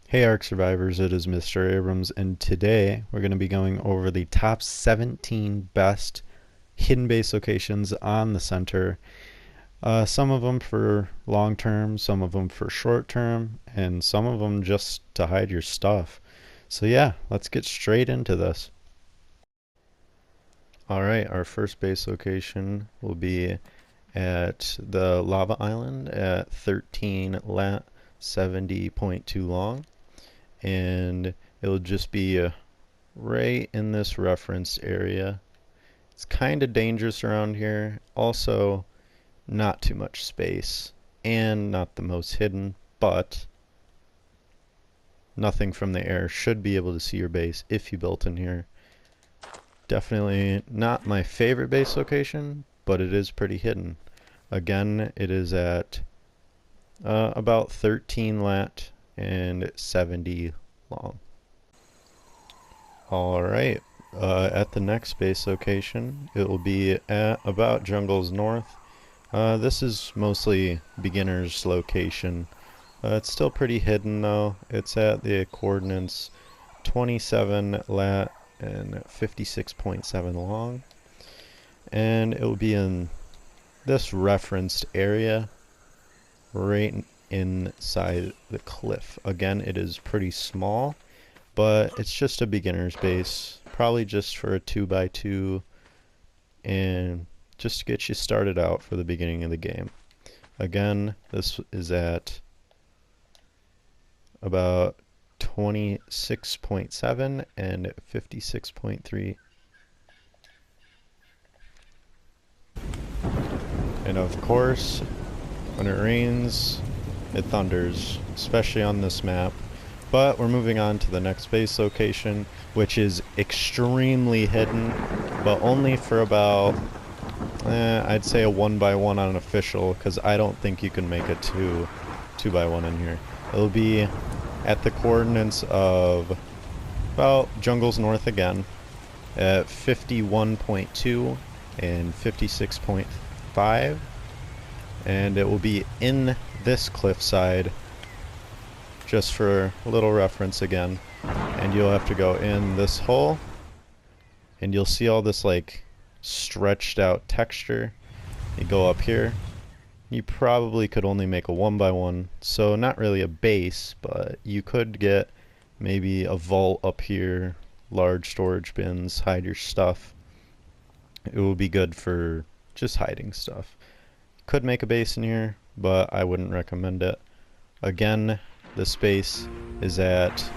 Hey ARK survivors, it is Mr. Abrams, and today we're going to be going over the top 17 best hidden base locations on the center. Some of them for long term, some of them for short term, and some of them just to hide your stuff. So yeah, let's get straight into this. Alright, our first base location will be at the lava island at 13 lat 70.2 long, and it'll just be right in this referenced area. It's kind of dangerous around here. Also, not too much space and not the most hidden, but nothing from the air should be able to see your base if you built in here. Definitely not my favorite base location, but it is pretty hidden. Again, it is at about 13 lat and 70 long. Alright, at the next base location, it will be at about Jungle's North. This is mostly beginner's location. It's still pretty hidden though. It's at the coordinates 27 lat and 56.7 long. And it will be in this referenced area right inside the cliff. Again, it is pretty small, but it's just a beginner's base, probably just for a 2x2 and just to get you started out for the beginning of the game. Again, this is at about 26.7 and 56.3. And of course, when it rains, it thunders, especially on this map. But we're moving on to the next base location, which is extremely hidden, but only for about, I'd say a 1x1 on official, because I don't think you can make a 2x1 in here. It'll be at the coordinates of about Jungle's North again, at 51.2 and 56.5, and it will be in this cliffside, just for a little reference again. And you'll have to go in this hole, and you'll see all this like stretched out texture. You go up here, you probably could only make a 1x1, so not really a base, but you could get maybe a vault up here, large storage bins, hide your stuff. It will be good for just hiding stuff. Could make a base in here, but I wouldn't recommend it. Again, the space is at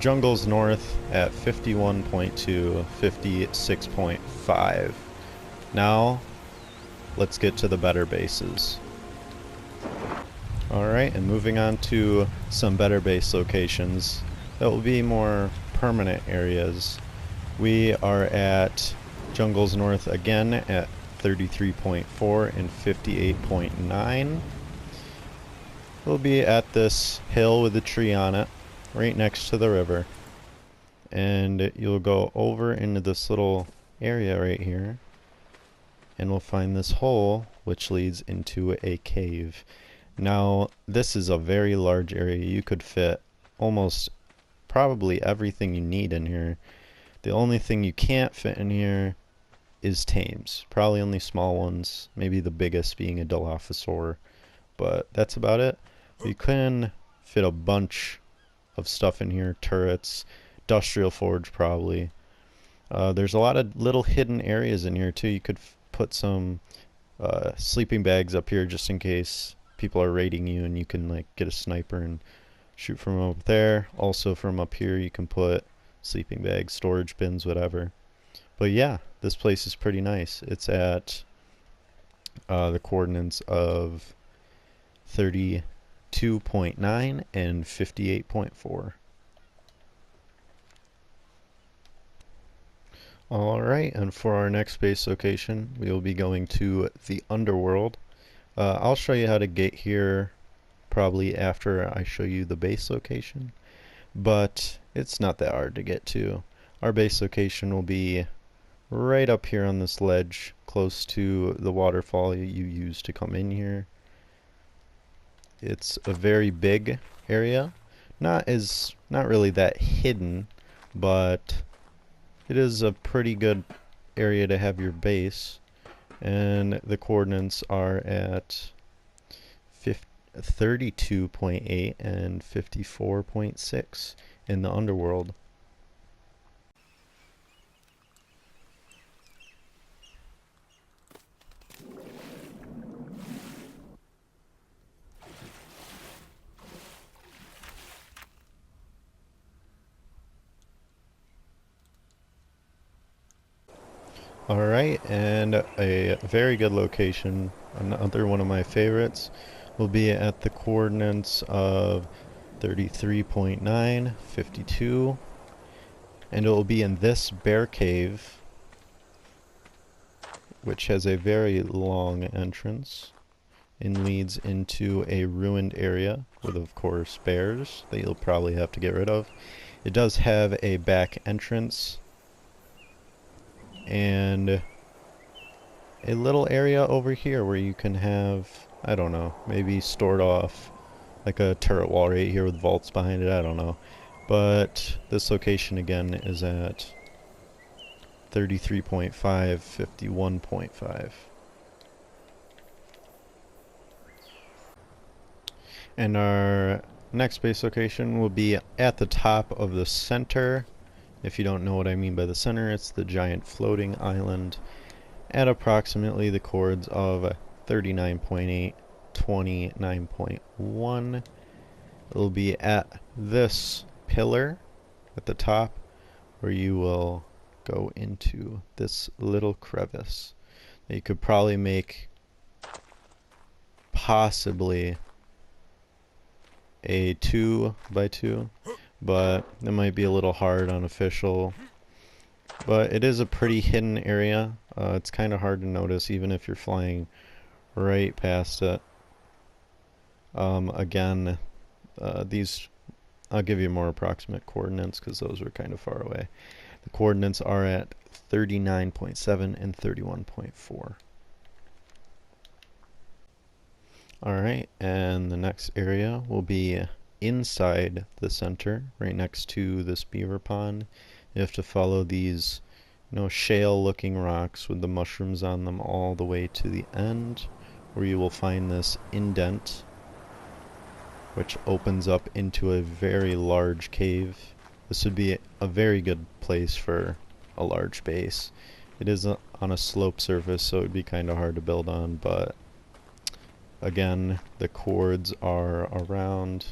Jungle's North at 51.2, 56.5. Now, let's get to the better bases. Alright, and moving on to some better base locations that will be more permanent areas. We are at Jungle's North again at 33.4 and 58.9. We'll be at this hill with a tree on it, right next to the river. And you'll go over into this little area right here, and we'll find this hole which leads into a cave. Now, this is a very large area. You could fit almost probably everything you need in here. The only thing you can't fit in here is tames. Probably only small ones, maybe the biggest being a Dilophosaur, but that's about it. You can fit a bunch of stuff in here, turrets, industrial forge probably. There's a lot of little hidden areas in here too. You could put some sleeping bags up here just in case people are raiding you, and you can like get a sniper and shoot from up there. Also from up here you can put sleeping bags, storage bins, whatever. But yeah, this place is pretty nice. It's at the coordinates of 32.9 and 58.4. Alright, and for our next base location, we will be going to the Underworld. I'll show you how to get here probably after I show you the base location, but it's not that hard to get to. Our base location will be right up here on this ledge, close to the waterfall you use to come in here. it's a very big area. Not really that hidden, but it is a pretty good area to have your base. And the coordinates are at 32.8 and 54.6 in the Underworld. Alright, and a very good location, another one of my favorites, will be at the coordinates of 33.9, 52, and it will be in this bear cave, which has a very long entrance and leads into a ruined area with, of course, bears that you'll probably have to get rid of. It does have a back entrance and a little area over here where you can have, I don't know, maybe stored off like a turret wall right here with vaults behind it, I don't know. But this location again is at 33.5, 51.5. And our next base location will be at the top of the center. If you don't know what I mean by the center, it's the giant floating island at approximately the chords of 39.8, 29.1. It'll be at this pillar at the top where you will go into this little crevice that you could probably make possibly a 2x2, but it might be a little hard on official. But it is a pretty hidden area. It's kind of hard to notice even if you're flying right past it. Again, these, I'll give you more approximate coordinates because those were kind of far away. The coordinates are at 39.7 and 31.4. Alright, and the next area will be inside the center, right next to this beaver pond. You have to follow these, shale looking rocks with the mushrooms on them all the way to the end, where you will find this indent, which opens up into a very large cave. This would be a very good place for a large base. It is on a slope surface, so it would be kind of hard to build on, but again, the chords are around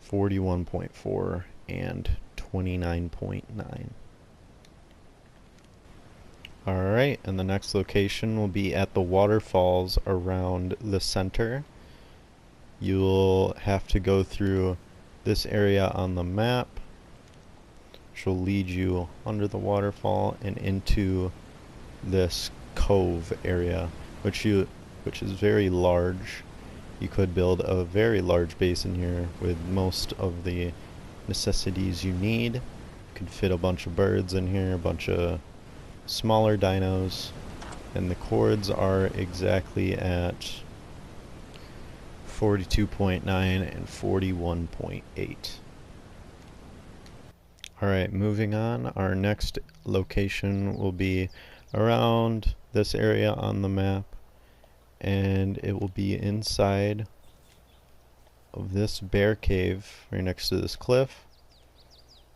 41.4 and 29.9. Alright, and the next location will be at the waterfalls around the center. You'll have to go through this area on the map, which will lead you under the waterfall and into this cove area, which is very large. You could build a very large base in here with most of the necessities you need. You could fit a bunch of birds in here, a bunch of smaller dinos, and the chords are exactly at 42.9 and 41.8. Alright, moving on. Our next location will be around this area on the map, and it will be inside of this bear cave right next to this cliff.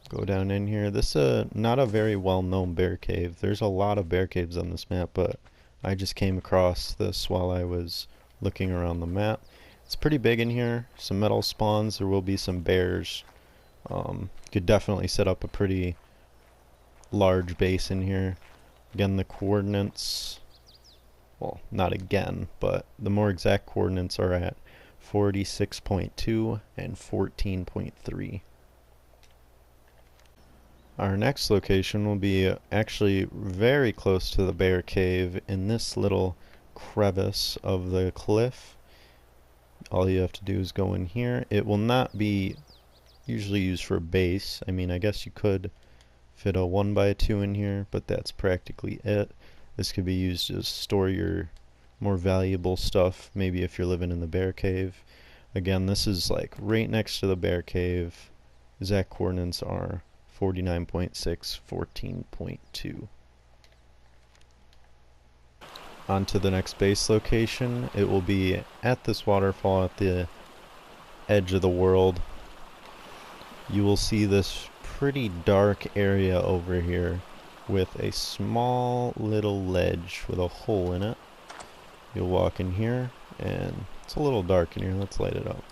Go down in here. This is not a very well known bear cave. There's a lot of bear caves on this map, but I just came across this while I was looking around the map. It's pretty big in here. Some metal spawns. There will be some bears. You could definitely set up a pretty large base in here. Again, the coordinates, well, not again, but the more exact coordinates are at 46.2 and 14.3. Our next location will be actually very close to the bear cave in this little crevice of the cliff. All you have to do is go in here. It will not be usually used for base. I mean, I guess you could fit a 1x2 in here, but that's practically it. This could be used to store your more valuable stuff, maybe if you're living in the bear cave. Again, this is like right next to the bear cave. Exact coordinates are 49.6, 14.2. On to the next base location. It will be at this waterfall at the edge of the world. You will see this pretty dark area over here with a small little ledge with a hole in it. You'll walk in here and it's a little dark in here. Let's light it up.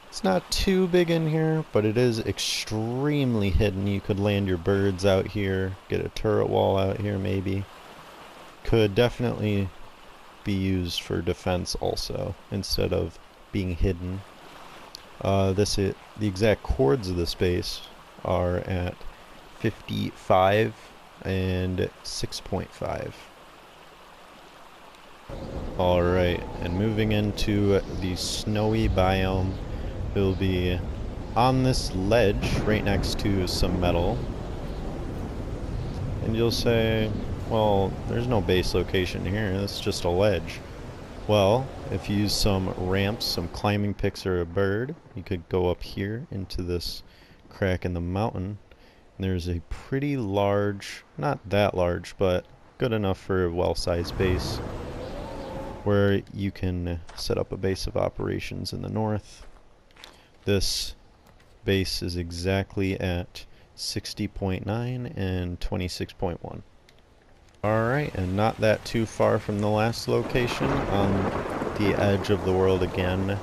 It's not too big in here, but it is extremely hidden. You could land your birds out here, get a turret wall out here maybe. Could definitely be used for defense also, instead of being hidden. The exact chords of this base are at 55 and 6.5. Alright, and moving into the snowy biome, it'll be on this ledge right next to some metal. And you'll say, well, there's no base location here, it's just a ledge. Well, if you use some ramps, some climbing picks or a bird, you could go up here into this crack in the mountain. And there's a pretty large, not that large, but good enough for a well-sized base, where you can set up a base of operations in the north. This base is exactly at 60.9 and 26.1. Alright, and not that too far from the last location, on the edge of the world again,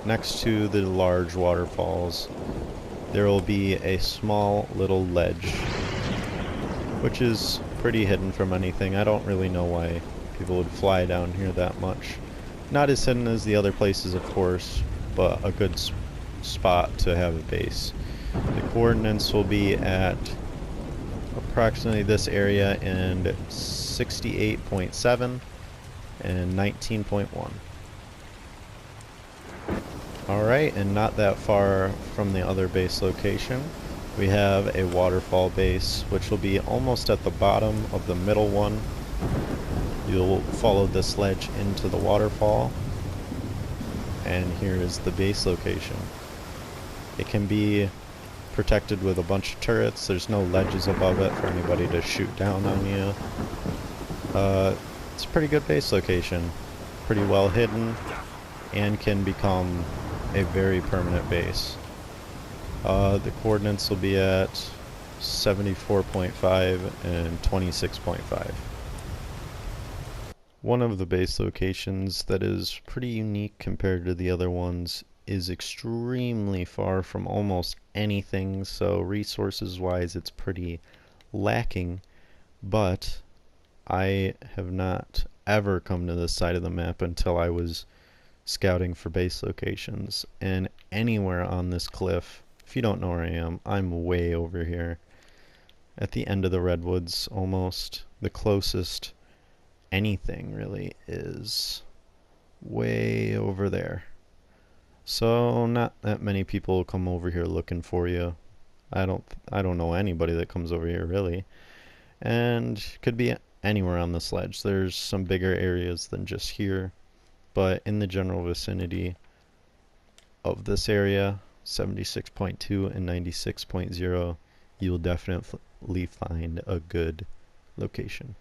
next to the large waterfalls, there will be a small little ledge, which is pretty hidden from anything. I don't really know why people would fly down here that much. Not as hidden as the other places, of course, but a good spot to have a base. The coordinates will be at approximately this area and 68.7 and 19.1. Alright, and not that far from the other base location, we have a waterfall base, which will be almost at the bottom of the middle one. You'll follow this ledge into the waterfall, and here is the base location. It can be protected with a bunch of turrets. There's no ledges above it for anybody to shoot down on you. It's a pretty good base location, pretty well hidden, and can become a very permanent base. The coordinates will be at 74.5 and 26.5. One of the base locations that is pretty unique compared to the other ones is extremely far from almost anything, so resources wise it's pretty lacking, but I have not ever come to this side of the map until I was scouting for base locations, and anywhere on this cliff, if you don't know where I am, I'm way over here at the end of the redwoods almost. The closest anything really is way over there. So not that many people come over here looking for you. I don't know anybody that comes over here really. And could be anywhere on this ledge. There's some bigger areas than just here, but in the general vicinity of this area, 76.2 and 96.0, you'll definitely find a good location.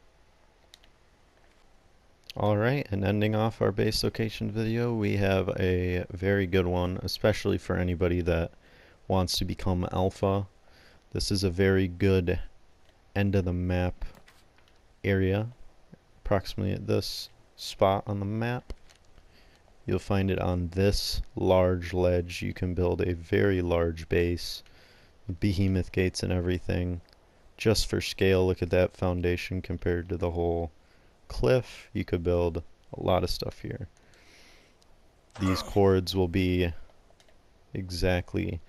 Alright, and ending off our base location video, we have a very good one, especially for anybody that wants to become alpha. This is a very good end of the map area, approximately at this spot on the map. You'll find it on this large ledge. You can build a very large base, behemoth gates and everything. Just for scale, look at that foundation compared to the whole cliff. You could build a lot of stuff here. These chords will be exactly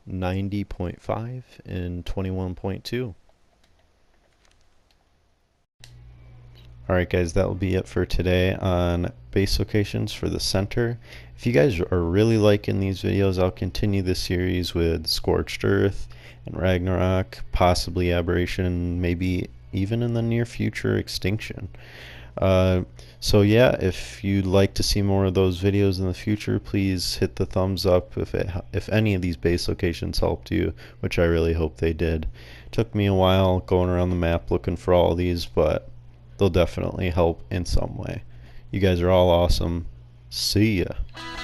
90.5 and 21.2. Alright guys, that will be it for today on base locations for the center. If you guys are really liking these videos, I'll continue this series with Scorched Earth and Ragnarok, possibly Aberration, maybe even in the near future Extinction. Uh, so yeah, if you'd like to see more of those videos in the future, please hit the thumbs up if any of these base locations helped you, which I really hope they did. Took me a while going around the map looking for all these, but they'll definitely help in some way. You guys are all awesome. See ya.